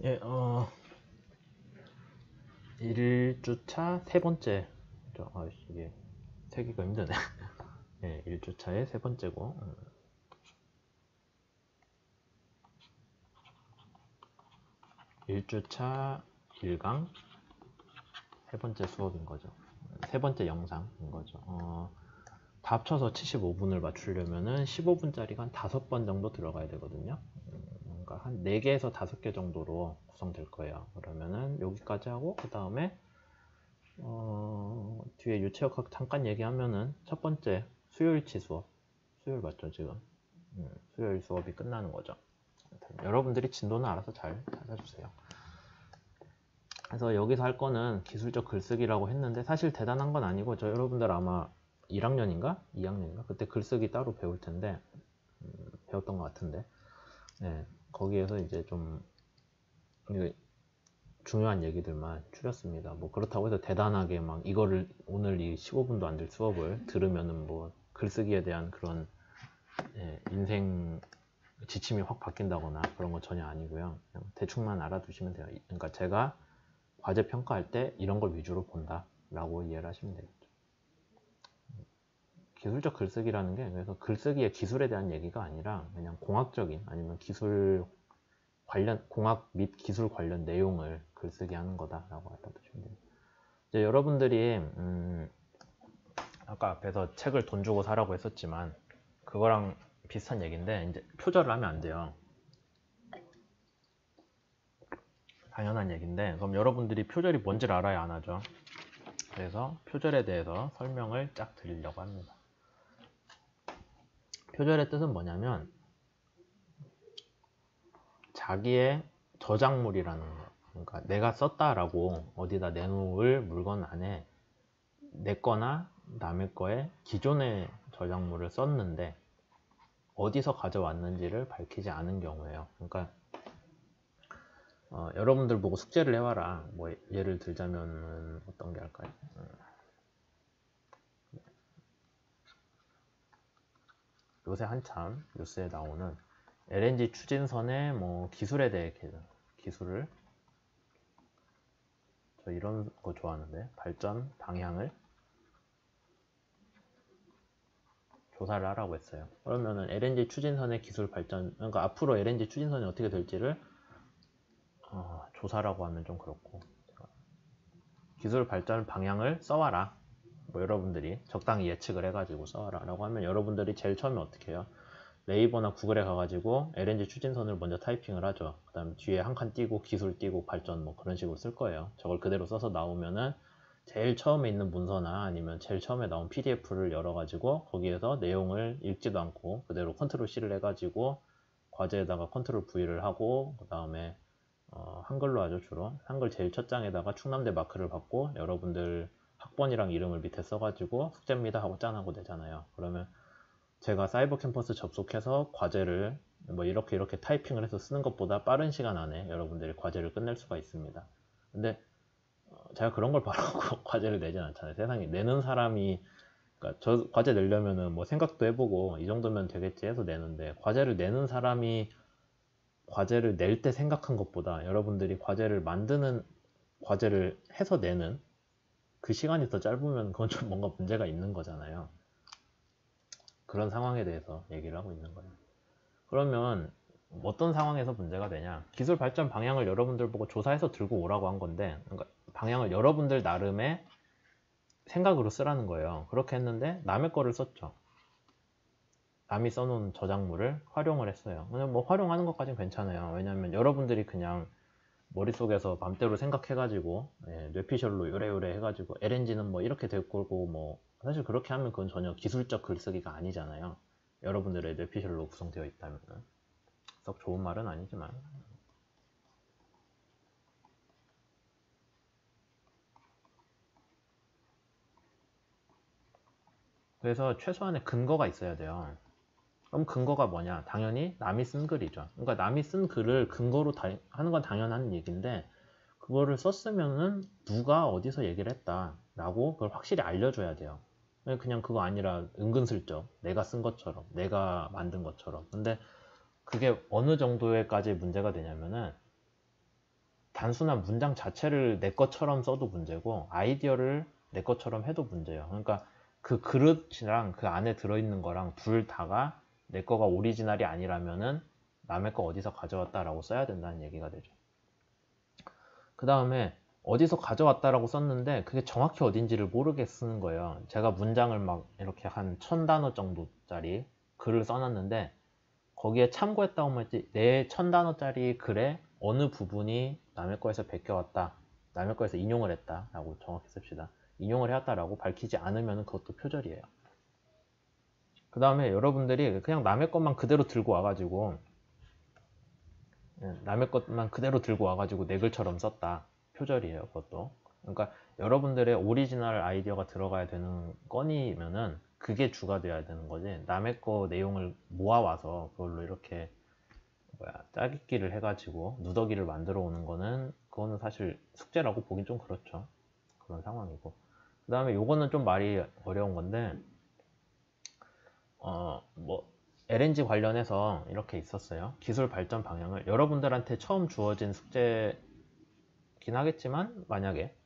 예, 1주차 세 번째. 이게 세기가 힘드네. 예, 1주차의 세 번째고. 1주차 1강 세 번째 수업인 거죠. 세 번째 영상인 거죠. 다 합쳐서 75분을 맞추려면은 15분짜리가 한 5번 정도 들어가야 되거든요. 그러니까 한 4개에서 5개 정도로 구성될 거예요. 그러면은 여기까지 하고, 그 다음에 뒤에 유체역학 잠깐 얘기하면은 첫 번째 수요일치 수업, 수요일 맞죠 지금? 수요일 수업이 끝나는 거죠. 여러분들이 진도는 알아서 잘 찾아주세요. 그래서 여기서 할 거는 기술적 글쓰기라고 했는데 사실 대단한 건 아니고, 저 여러분들 아마 1학년인가? 2학년인가? 그때 글쓰기 따로 배울 텐데, 배웠던 것 같은데, 네, 거기에서 이제 좀 중요한 얘기들만 추렸습니다. 뭐 그렇다고 해서 대단하게 막 이거를 오늘 이 15분도 안 될 수업을 들으면은 뭐 글쓰기에 대한 그런 인생 지침이 확 바뀐다거나 그런 건 전혀 아니고요. 그냥 대충만 알아두시면 돼요. 그러니까 제가 과제 평가할 때 이런 걸 위주로 본다 라고 이해를 하시면 되겠죠. 기술적 글쓰기라는 게 그래서 글쓰기의 기술에 대한 얘기가 아니라 그냥 공학적인 아니면 기술 관련, 공학 및 기술 관련 내용을 글쓰기 하는 거다라고 알아두시면 됩니다. 이제 여러분들이 아까 앞에서 책을 돈 주고 사라고 했었지만 그거랑 비슷한 얘기인데, 이제 표절을 하면 안 돼요. 당연한 얘기인데, 그럼 여러분들이 표절이 뭔지를 알아야 안 하죠. 그래서 표절에 대해서 설명을 쫙 드리려고 합니다. 표절의 뜻은 뭐냐면 자기의 저작물이라는 거. 그러니까 내가 썼다라고 어디다 내놓을 물건 안에 내 거나 남의 거에 기존의 저작물을 썼는데 어디서 가져왔는지를 밝히지 않은 경우예요. 그러니까 여러분들 보고 숙제를 해와라. 뭐 예를 들자면 어떤 게 할까요? 요새 한참 뉴스에 나오는 LNG 추진선의 뭐 기술에 대해 기술을, 저 이런 거 좋아하는데, 발전 방향을 조사를 하라고 했어요. 그러면은 LNG 추진선의 기술 발전, 그러니까 앞으로 LNG 추진선이 어떻게 될지를 조사라고 하면 좀 그렇고, 기술 발전 방향을 써와라. 뭐 여러분들이 적당히 예측을 해가지고 써와라 라고 하면 여러분들이 제일 처음에 어떻게 해요? 네이버나 구글에 가가지고 LNG 추진선을 먼저 타이핑을 하죠. 그 다음 뒤에 한 칸 띄고 기술 띄고 발전 뭐 그런 식으로 쓸 거예요. 저걸 그대로 써서 나오면은 제일 처음에 있는 문서나 아니면 제일 처음에 나온 PDF를 열어가지고 거기에서 내용을 읽지도 않고 그대로 컨트롤 C를 해가지고 과제에다가 컨트롤 V를 하고, 그 다음에 한글로 하죠. 주로 한글 제일 첫 장에다가 충남대 마크를 받고 여러분들 학번이랑 이름을 밑에 써가지고 숙제입니다 하고 짠하고 되잖아요. 그러면 제가 사이버 캠퍼스 접속해서 과제를 뭐 이렇게 타이핑을 해서 쓰는 것보다 빠른 시간 안에 여러분들이 과제를 끝낼 수가 있습니다. 근데 제가 그런 걸 바라고 과제를 내진 않잖아요. 세상에 내는 사람이, 그러니까 저 과제 내려면은 뭐 생각도 해보고 이 정도면 되겠지 해서 내는데, 과제를 내는 사람이 과제를 낼 때 생각한 것보다 여러분들이 과제를 해서 내는 그 시간이 더 짧으면 그건 좀 뭔가 문제가 있는 거잖아요. 그런 상황에 대해서 얘기를 하고 있는 거예요. 그러면 어떤 상황에서 문제가 되냐? 기술 발전 방향을 여러분들 보고 조사해서 들고 오라고 한 건데, 그러니까 방향을 여러분들 나름의 생각으로 쓰라는 거예요. 그렇게 했는데 남의 거를 썼죠. 남이 써놓은 저작물을 활용을 했어요. 그냥 뭐 활용하는 것까지는 괜찮아요. 왜냐면 여러분들이 그냥 머릿속에서 맘대로 생각해가지고 뇌피셜로 요래요래 해가지고 LNG는 뭐 이렇게 될 거고, 뭐 사실 그렇게 하면 그건 전혀 기술적 글쓰기가 아니잖아요. 여러분들의 뇌피셜로 구성되어 있다면 썩 좋은 말은 아니지만, 그래서 최소한의 근거가 있어야 돼요. 그럼 근거가 뭐냐? 당연히 남이 쓴 글이죠. 그러니까 남이 쓴 글을 근거로 하는 건 당연한 얘기인데, 그거를 썼으면은 누가 어디서 얘기를 했다라고 그걸 확실히 알려줘야 돼요. 그냥 그거 아니라 은근슬쩍 내가 쓴 것처럼, 내가 만든 것처럼. 근데 그게 어느 정도에까지 문제가 되냐면은 단순한 문장 자체를 내 것처럼 써도 문제고 아이디어를 내 것처럼 해도 문제예요. 그러니까 그 그릇이랑 그 안에 들어있는 거랑 둘 다가 내 거가 오리지널이 아니라면은 남의 거 어디서 가져왔다라고 써야 된다는 얘기가 되죠. 그 다음에 어디서 가져왔다라고 썼는데 그게 정확히 어딘지를 모르게 쓰는 거예요. 제가 문장을 막 이렇게 한 1000단어 정도짜리 글을 써놨는데 거기에 참고했다고 했지 내 1000단어짜리 글에 어느 부분이 남의 거에서 베껴왔다, 남의 거에서 인용을 했다 라고 정확히 씁시다. 인용을 해왔다라고 밝히지 않으면 그것도 표절이에요. 그 다음에 여러분들이 그냥 남의 것만 그대로 들고 와가지고 남의 것만 그대로 들고 와가지고 내 글처럼 썼다. 표절이에요. 그것도. 그러니까 여러분들의 오리지널 아이디어가 들어가야 되는 건이면은 그게 주가 돼야 되는 거지. 남의 거 내용을 모아와서 그걸로 이렇게 짜깁기를 해가지고 누더기를 만들어 오는 거는 그거는 사실 숙제라고 보긴 좀 그렇죠. 그런 상황이고. 그 다음에 요거는 좀 말이 어려운 건데 LNG 관련해서 이렇게 있었어요. 기술 발전 방향을 여러분들한테 처음 주어진 숙제긴 하겠지만 만약에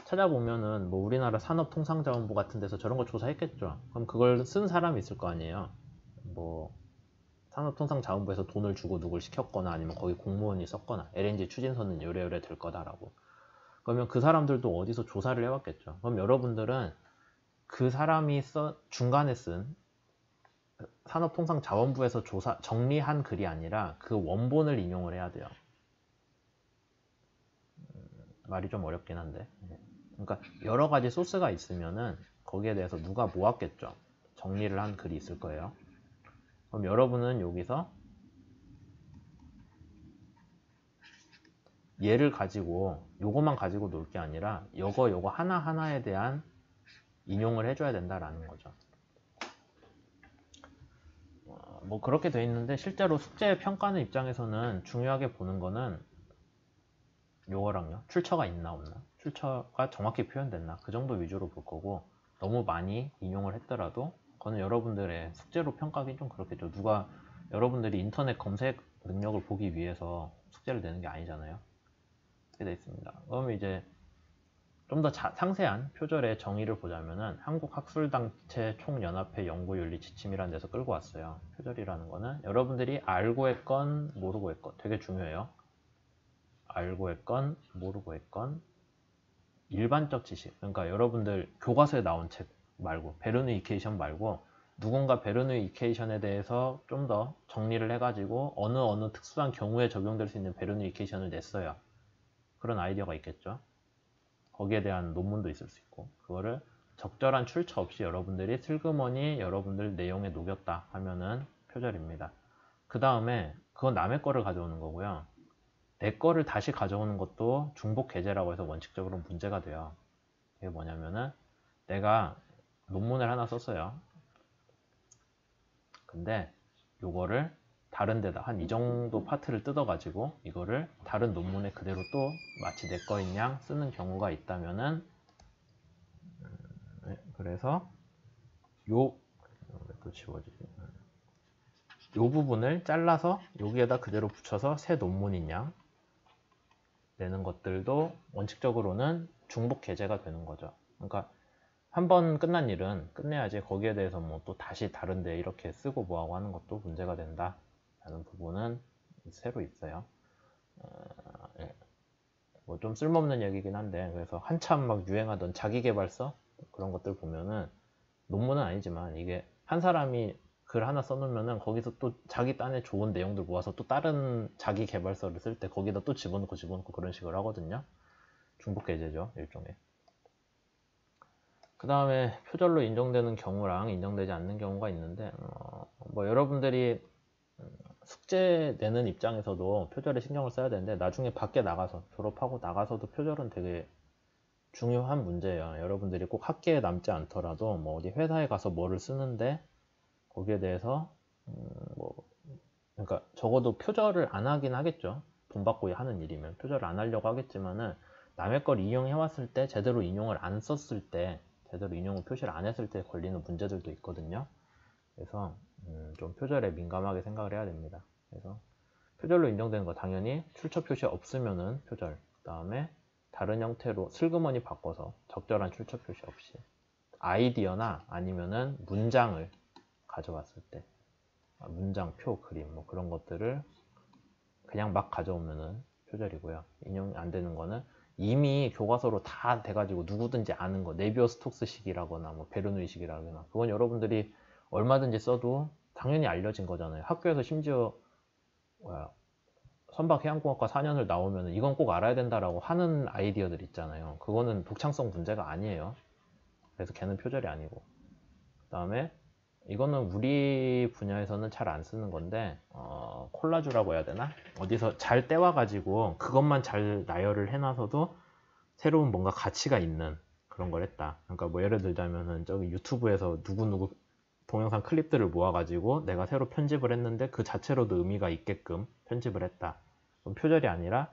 찾아보면은 뭐 우리나라 산업통상자원부 같은 데서 저런 거 조사했겠죠. 그럼 그걸 쓴 사람이 있을 거 아니에요. 뭐 산업통상자원부에서 돈을 주고 누굴 시켰거나 아니면 거기 공무원이 썼거나 LNG 추진선은 요래요래 될 거다라고. 그러면 그 사람들도 어디서 조사를 해왔겠죠. 그럼 여러분들은 그 사람이 중간에 쓴 산업통상자원부에서 정리한 글이 아니라 그 원본을 인용을 해야 돼요. 말이 좀 어렵긴 한데. 그러니까 여러 가지 소스가 있으면은 거기에 대해서 누가 모았겠죠. 정리를 한 글이 있을 거예요. 그럼 여러분은 여기서 얘를 가지고 요것만 가지고 놀 게 아니라 요거 하나하나에 대한 인용을 해줘야 된다라는 거죠. 뭐 그렇게 돼 있는데 실제로 숙제 평가하는 입장에서는 중요하게 보는 거는 요거랑요. 출처가 있나 없나, 출처가 정확히 표현됐나 그 정도 위주로 볼 거고 너무 많이 인용을 했더라도 그거는 여러분들의 숙제로 평가하기 좀 그렇겠죠. 누가 여러분들이 인터넷 검색 능력을 보기 위해서 숙제를 내는 게 아니잖아요. 이렇게 돼 있습니다. 그러면 이제 좀 더 상세한 표절의 정의를 보자면은 한국학술단체 총연합회 연구윤리 지침이라는 데서 끌고 왔어요. 표절이라는 거는 여러분들이 알고 했건 모르고 했건 되게 중요해요. 알고 했건 모르고 했건 일반적 지식, 그러니까 여러분들 교과서에 나온 책 말고 베르누 이케이션 말고 누군가 베르누 이케이션에 대해서 좀 더 정리를 해가지고 어느 특수한 경우에 적용될 수 있는 베르누 이케이션을 냈어요. 그런 아이디어가 있겠죠. 거기에 대한 논문도 있을 수 있고 그거를 적절한 출처 없이 여러분들이 슬그머니 여러분들 내용에 녹였다 하면은 표절입니다. 그 다음에 그건 남의 거를 가져오는 거고요. 내 거를 다시 가져오는 것도 중복 게재라고 해서 원칙적으로 문제가 돼요. 이게 뭐냐면은 내가 논문을 하나 썼어요. 근데 요거를 다른 데다 한 이 정도 파트를 뜯어 가지고 이거를 다른 논문에 그대로 또 마치 내 거인 양 쓰는 경우가 있다면은 그래서 또 지워지지. 요 부분을 잘라서 여기에다 그대로 붙여서 새 논문인 양 내는 것들도 원칙적으로는 중복 게재가 되는 거죠. 그러니까 한 번 끝난 일은 끝내야지 거기에 대해서 뭐 또 다시 다른데 이렇게 쓰고 뭐하고 하는 것도 문제가 된다 라는 부분은 새로 있어요. 뭐 좀 쓸모없는 얘기긴 한데 그래서 한참 막 유행하던 자기계발서 그런 것들 보면은 논문은 아니지만 이게 한 사람이 글 하나 써놓으면은 거기서 또 자기 딴에 좋은 내용들 모아서 또 다른 자기 개발서를 쓸 때 거기다 또 집어넣고 그런 식으로 하거든요. 중복 게재죠, 일종의. 그 다음에 표절로 인정되는 경우랑 인정되지 않는 경우가 있는데 뭐 여러분들이 숙제 내는 입장에서도 표절에 신경을 써야 되는데 나중에 밖에 나가서 졸업하고 나가서도 표절은 되게 중요한 문제예요. 여러분들이 꼭 학계에 남지 않더라도 뭐 어디 회사에 가서 뭐를 쓰는데 거기에 대해서 그러니까 적어도 표절을 안 하긴 하겠죠. 돈 받고 하는 일이면 표절을 안 하려고 하겠지만은 남의 걸 이용해 왔을 때 제대로 인용을 안 썼을 때 제대로 인용을 표시를 안 했을 때 걸리는 문제들도 있거든요. 그래서 좀 표절에 민감하게 생각을 해야 됩니다. 그래서 표절로 인정되는 거 당연히 출처 표시 없으면은 표절. 그 다음에 다른 형태로 슬그머니 바꿔서 적절한 출처 표시 없이 아이디어나 아니면은 문장을 가져왔을 때 문장, 표, 그림 뭐 그런 것들을 그냥 막 가져오면은 표절이고요. 인용이 안 되는 거는 이미 교과서로 다 돼가지고 누구든지 아는 거 네비어 스톡스식이라거나 뭐 베르누이식이라거나 그건 여러분들이 얼마든지 써도 당연히 알려진 거잖아요. 학교에서 심지어 선박해양공학과 4년을 나오면 이건 꼭 알아야 된다라고 하는 아이디어들 있잖아요. 그거는 독창성 문제가 아니에요. 그래서 걔는 표절이 아니고. 그 다음에 이거는 우리 분야에서는 잘 안 쓰는 건데 콜라주라고 해야 되나? 어디서 잘 떼와가지고 그것만 잘 나열을 해놔서도 새로운 뭔가 가치가 있는 그런 걸 했다. 그러니까 뭐 예를 들자면은 저기 유튜브에서 누구누구 동영상 클립들을 모아가지고 내가 새로 편집을 했는데 그 자체로도 의미가 있게끔 편집을 했다. 그럼 표절이 아니라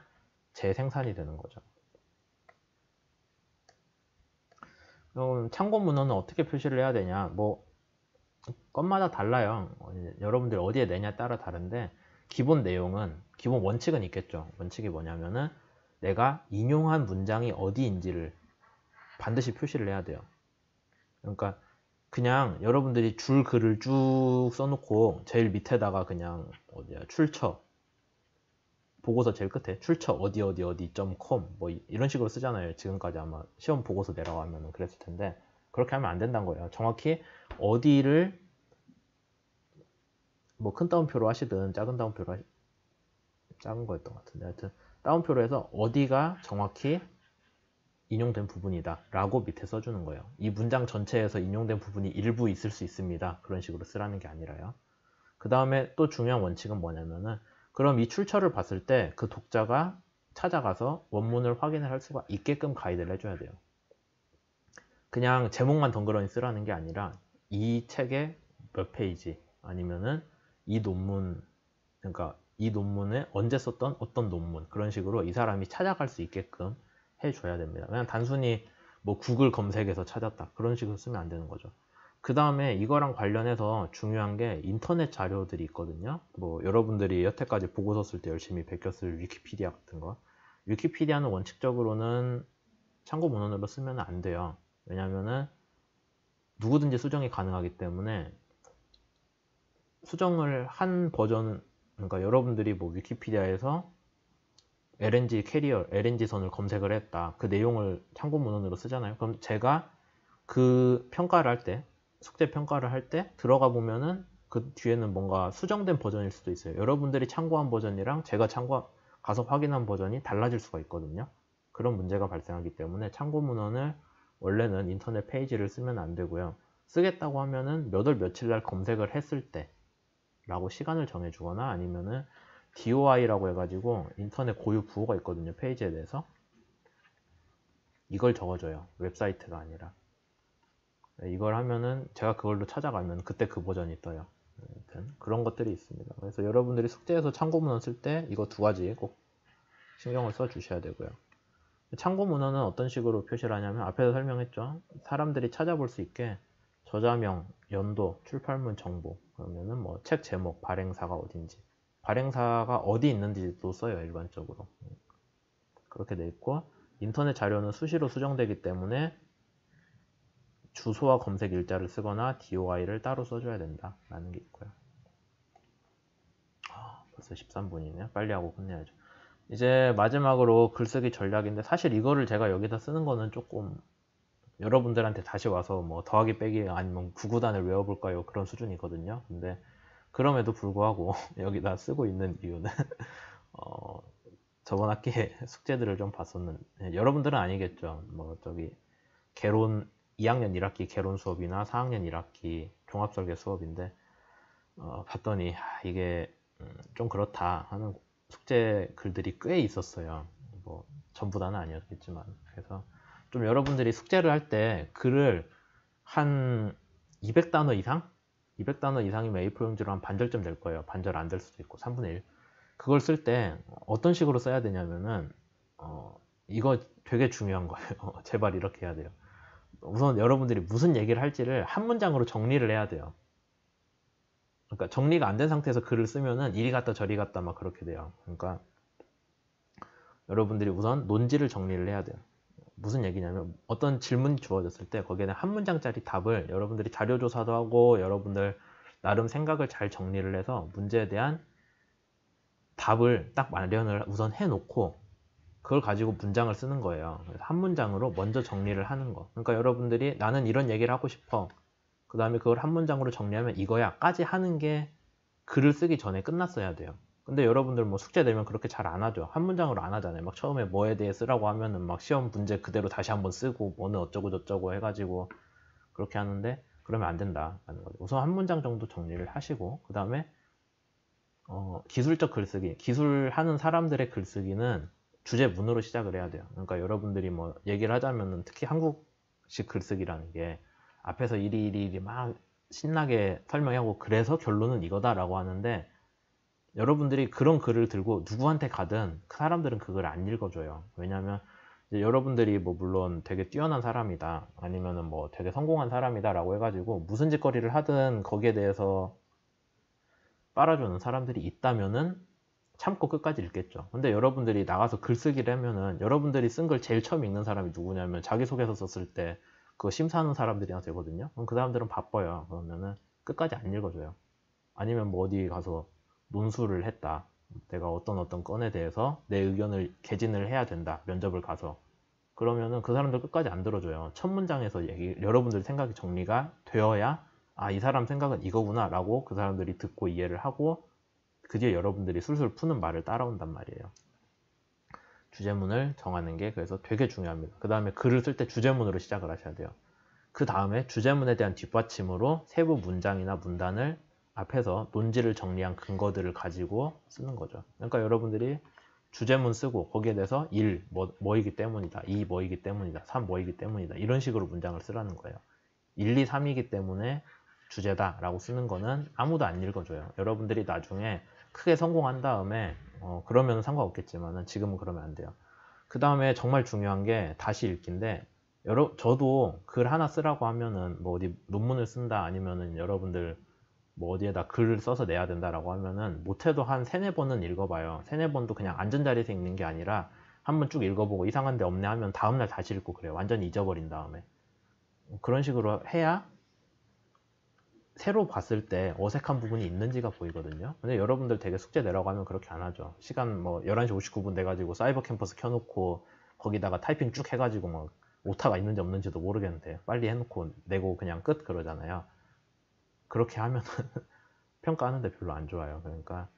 재생산이 되는 거죠. 그럼 참고 문헌은 어떻게 표시를 해야 되냐? 뭐 건마다 달라요. 여러분들 어디에 내냐에 따라 다른데 기본 내용은 기본 원칙은 있겠죠. 원칙이 뭐냐면은 내가 인용한 문장이 어디인지를 반드시 표시를 해야 돼요. 그러니까 그냥 여러분들이 줄 글을 쭉 써놓고 제일 밑에다가 그냥 어디야 출처 보고서 제일 끝에 출처 어디 .com 뭐 이런 식으로 쓰잖아요. 지금까지 아마 시험 보고서 내려가면 그랬을 텐데 그렇게 하면 안 된다는 거예요. 정확히 어디를 뭐 큰 따옴표로 하시든 작은 따옴표로 작은 거였던 것 같은데 하여튼 따옴표로 해서 어디가 정확히 인용된 부분이다 라고 밑에 써주는 거예요. 이 문장 전체에서 인용된 부분이 일부 있을 수 있습니다. 그런 식으로 쓰라는 게 아니라요. 그 다음에 또 중요한 원칙은 뭐냐면은 그럼 이 출처를 봤을 때 그 독자가 찾아가서 원문을 확인을 할 수가 있게끔 가이드를 해줘야 돼요. 그냥 제목만 덩그러니 쓰라는 게 아니라 이 책의 몇 페이지 아니면은 이 논문 그러니까 이 논문에 언제 썼던 어떤 논문 그런 식으로 이 사람이 찾아갈 수 있게끔 해줘야 됩니다. 그냥 단순히 뭐 구글 검색에서 찾았다 그런 식으로 쓰면 안 되는 거죠. 그 다음에 이거랑 관련해서 중요한 게 인터넷 자료들이 있거든요. 뭐 여러분들이 여태까지 보고서 쓸 때 열심히 베꼈을 위키피디아 같은 거. 위키피디아는 원칙적으로는 참고 문헌으로 쓰면 안 돼요. 왜냐면은 누구든지 수정이 가능하기 때문에 수정을 한 버전 그러니까 여러분들이 뭐 위키피디아에서 LNG 캐리어, LNG 선을 검색을 했다. 그 내용을 참고 문헌으로 쓰잖아요. 그럼 제가 그 평가를 할 때, 숙제 평가를 할 때 들어가 보면은 그 뒤에는 뭔가 수정된 버전일 수도 있어요. 여러분들이 참고한 버전이랑 제가 가서 확인한 버전이 달라질 수가 있거든요. 그런 문제가 발생하기 때문에 참고 문헌을 원래는 인터넷 페이지를 쓰면 안 되고요. 쓰겠다고 하면은 몇 월 며칠 날 검색을 했을 때 라고 시간을 정해주거나 아니면은 DOI라고 해가지고 인터넷 고유 부호가 있거든요. 페이지에 대해서 이걸 적어줘요. 웹사이트가 아니라 이걸 하면은 제가 그걸로 찾아가면 그때 그 버전이 떠요. 아무튼 그런 것들이 있습니다. 그래서 여러분들이 숙제에서 참고문헌 쓸 때 이거 두 가지 꼭 신경을 써 주셔야 되고요. 참고문헌은 어떤 식으로 표시를 하냐면 앞에서 설명했죠. 사람들이 찾아볼 수 있게 저자명, 연도, 출판물 정보 그러면은 뭐 책 제목, 발행사가 어딘지 발행사가 어디 있는지도 써요. 일반적으로 그렇게 돼 있고 인터넷 자료는 수시로 수정되기 때문에 주소와 검색 일자를 쓰거나 DOI를 따로 써줘야 된다 라는 게 있고요. 벌써 13분이네요. 빨리 하고 끝내야죠. 이제 마지막으로 글쓰기 전략인데 사실 이거를 제가 여기다 쓰는 거는 조금 여러분들한테 다시 와서 뭐 더하기 빼기 아니면 구구단을 외워볼까요? 그런 수준이거든요. 근데 그럼에도 불구하고 여기다 쓰고 있는 이유는 저번 학기에 숙제들을 좀 봤었는데 여러분들은 아니겠죠. 뭐 저기 개론 2학년 1학기 개론 수업이나 4학년 1학기 종합설계 수업인데 봤더니 이게 좀 그렇다 하는 숙제 글들이 꽤 있었어요. 뭐 전부 다는 아니었겠지만 그래서 좀 여러분들이 숙제를 할 때 글을 한 200단어 이상? 200단어 이상이면 A4 용지로 한 반절쯤 될 거예요. 반절 안 될 수도 있고 3분의 1. 그걸 쓸 때 어떤 식으로 써야 되냐면은 이거 되게 중요한 거예요. 제발 이렇게 해야 돼요. 우선 여러분들이 무슨 얘기를 할지를 한 문장으로 정리를 해야 돼요. 그러니까 정리가 안 된 상태에서 글을 쓰면은 이리 갔다 저리 갔다 막 그렇게 돼요. 그러니까 여러분들이 우선 논지를 정리를 해야 돼요. 무슨 얘기냐면 어떤 질문이 주어졌을 때 거기에는 한 문장짜리 답을 여러분들이 자료조사도 하고 여러분들 나름 생각을 잘 정리를 해서 문제에 대한 답을 딱 마련을 우선 해놓고 그걸 가지고 문장을 쓰는 거예요. 그래서 한 문장으로 먼저 정리를 하는 거. 그러니까 여러분들이 나는 이런 얘기를 하고 싶어. 그 다음에 그걸 한 문장으로 정리하면 이거야 까지 하는 게 글을 쓰기 전에 끝났어야 돼요. 근데 여러분들 뭐 숙제 내면 그렇게 잘 안 하죠. 한 문장으로 안 하잖아요. 막 처음에 뭐에 대해 쓰라고 하면은 막 시험 문제 그대로 다시 한번 쓰고 뭐는 어쩌고 저쩌고 해가지고 그렇게 하는데 그러면 안 된다라는 거죠. 우선 한 문장 정도 정리를 하시고 그 다음에 기술적 글쓰기, 기술하는 사람들의 글쓰기는 주제문으로 시작을 해야 돼요. 그러니까 여러분들이 뭐 얘기를 하자면은 특히 한국식 글쓰기라는 게 앞에서 이리 막 신나게 설명하고 그래서 결론은 이거다라고 하는데 여러분들이 그런 글을 들고 누구한테 가든 그 사람들은 그걸 안 읽어줘요. 왜냐하면 이제 여러분들이 뭐 물론 되게 뛰어난 사람이다 아니면은 뭐 되게 성공한 사람이다 라고 해가지고 무슨 짓거리를 하든 거기에 대해서 빨아주는 사람들이 있다면은 참고 끝까지 읽겠죠. 근데 여러분들이 나가서 글쓰기를 하면은 여러분들이 쓴 걸 제일 처음 읽는 사람이 누구냐면 자기소개서 썼을 때 그거 심사하는 사람들이나 되거든요. 그럼 그 사람들은 바빠요. 그러면은 끝까지 안 읽어줘요. 아니면 뭐 어디 가서 논술을 했다. 내가 어떤 건에 대해서 내 의견을 개진을 해야 된다. 면접을 가서. 그러면은 그 사람들 끝까지 안 들어줘요. 첫 문장에서 여러분들 생각이 정리가 되어야 아, 이 사람 생각은 이거구나 라고 그 사람들이 듣고 이해를 하고 그 뒤에 여러분들이 술술 푸는 말을 따라온단 말이에요. 주제문을 정하는 게 그래서 되게 중요합니다. 그 다음에 글을 쓸 때 주제문으로 시작을 하셔야 돼요. 그 다음에 주제문에 대한 뒷받침으로 세부 문장이나 문단을 앞에서 논지를 정리한 근거들을 가지고 쓰는 거죠. 그러니까 여러분들이 주제문 쓰고 거기에 대해서 1 뭐이기 때문이다, 2 뭐이기 때문이다, 3 뭐이기 때문이다 이런 식으로 문장을 쓰라는 거예요. 1, 2, 3이기 때문에 주제다 라고 쓰는 거는 아무도 안 읽어줘요. 여러분들이 나중에 크게 성공한 다음에 그러면 상관없겠지만 지금은 그러면 안 돼요. 그 다음에 정말 중요한 게 다시 읽기인데 저도 글 하나 쓰라고 하면은 뭐 어디 논문을 쓴다 아니면은 여러분들 뭐 어디에다 글을 써서 내야 된다라고 하면은 못해도 한 3-4번은 읽어봐요. 3-4번도 그냥 앉은 자리에서 읽는 게 아니라 한번 쭉 읽어보고 이상한 데 없네 하면 다음날 다시 읽고 그래요. 완전히 잊어버린 다음에. 그런 식으로 해야 새로 봤을 때 어색한 부분이 있는지가 보이거든요. 근데 여러분들 되게 숙제 내라고 하면 그렇게 안 하죠. 시간 뭐 11시 59분 돼가지고 사이버 캠퍼스 켜놓고 거기다가 타이핑 쭉 해가지고 막 오타가 있는지 없는지도 모르겠는데 빨리 해놓고 내고 그냥 끝 그러잖아요. 그렇게 하면 평가하는데 별로 안 좋아요. 그러니까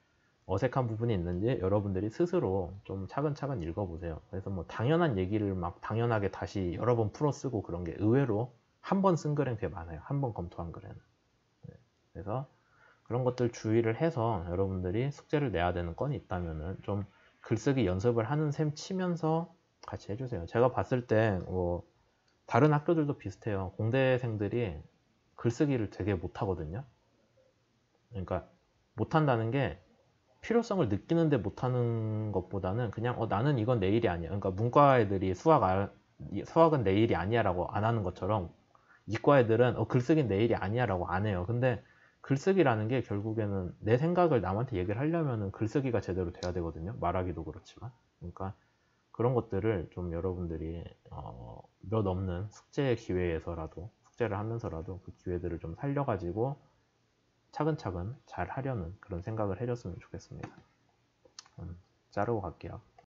어색한 부분이 있는지 여러분들이 스스로 좀 차근차근 읽어보세요. 그래서 뭐 당연한 얘기를 막 당연하게 다시 여러 번 풀어 쓰고 그런 게 의외로 한 번 쓴 글은 꽤 많아요. 한 번 검토한 글에는. 그래서 그런 것들 주의를 해서 여러분들이 숙제를 내야 되는 건이 있다면은 좀 글쓰기 연습을 하는 셈 치면서 같이 해주세요. 제가 봤을 때 뭐 다른 학교들도 비슷해요. 공대생들이 글쓰기를 되게 못하거든요. 그러니까 못한다는 게 필요성을 느끼는데 못하는 것보다는 그냥 나는 이건 내 일이 아니야. 그러니까 문과 애들이 수학은 내 일이 아니야 라고 안 하는 것처럼 이과 애들은 글쓰기는 내 일이 아니야 라고 안 해요. 근데 글쓰기라는 게 결국에는 내 생각을 남한테 얘기를 하려면 글쓰기가 제대로 돼야 되거든요. 말하기도 그렇지만. 그러니까 그런 것들을 좀 여러분들이 몇 없는 숙제 기회에서라도 숙제를 하면서라도 그 기회들을 좀 살려가지고 차근차근 잘 하려는 그런 생각을 해줬으면 좋겠습니다. 자르고 갈게요.